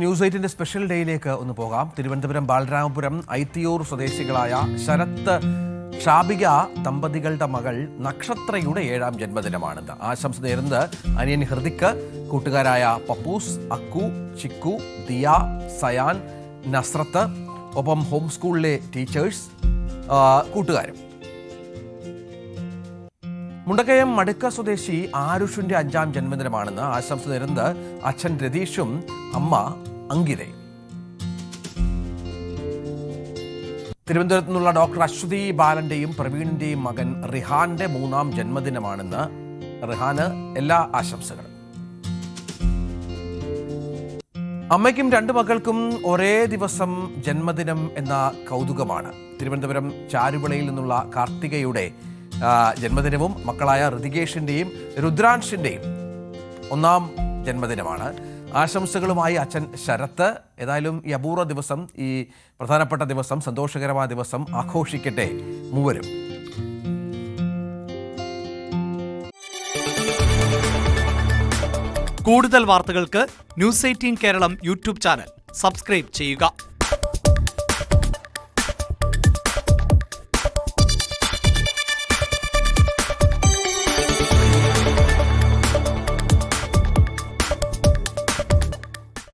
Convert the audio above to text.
News 8 special ഡേയിലേക്ക് ഒന്ന് പോകാം. തിരുവനന്തപുരം ബാലരാമപുരം ഐത്തിയൂർ സ്വദേശികളായ ശരത്ത് ഷാബിക ദമ്പതികളുടെ മകൾ നക്ഷത്രയുടെ 7ാം ജന്മദിനമാണെന്ന് ആശംസ നേരുന്നത് അനിയൻ ഹൃദിക്ക്, കൂട്ടുകാരായ പപ്പൂസ്, അക്കു, ചിക്കു, ദിയ, സയാൻ, നസ്രത്ത്, ഒപ്പം ഹോം സ്കൂളിലെ ടീച്ചേഴ്സ്, കൂട്ടുകാരും. മുണ്ടക്കയം മടുക്ക സ്വദേശി ആരുഷിന്റെ 5ാം ജന്മദിനമാണെന്ന് ആശംസ നേരുന്നത് അച്ഛൻ രതീഷും അമ്മ അങ്കിതയും. തിരുവനന്തപുരത്ത് നിന്നുള്ള ഡോക്ടർ അശ്വതി ബാലന്റെയും പ്രവീണിന്റെയും മകൻ റിഹാന്റെ 3ാം ജന്മദിനമാണെന്ന് റിഹാന് എല്ലാ ആശംസകളും. അമ്മയ്ക്കും 2 മക്കൾക്കും ഒരേ ദിവസം ജന്മദിനം എന്ന കൗതുകമാണ്. തിരുവനന്തപുരം ചാരുവിളയിൽ നിന്നുള്ള കാർത്തികയുടെ ജന്മദിനവും മക്കളായ ഋതികേഷിന്റെയും രുദ്രാൻഷിന്റെയും 1ാം ജന്മദിനമാണ്. ആശംസകളുമായി അച്ഛൻ ശരത്ത്. ഏതായാലും ഈ അപൂർവ ദിവസം, ഈ പ്രധാനപ്പെട്ട ദിവസം, സന്തോഷകരമായ ദിവസം ആഘോഷിക്കട്ടെ മൂവരും. കൂടുതൽ വാർത്തകൾക്ക് news 18 Keralam YouTube channel subscribe ചെയ്യുക.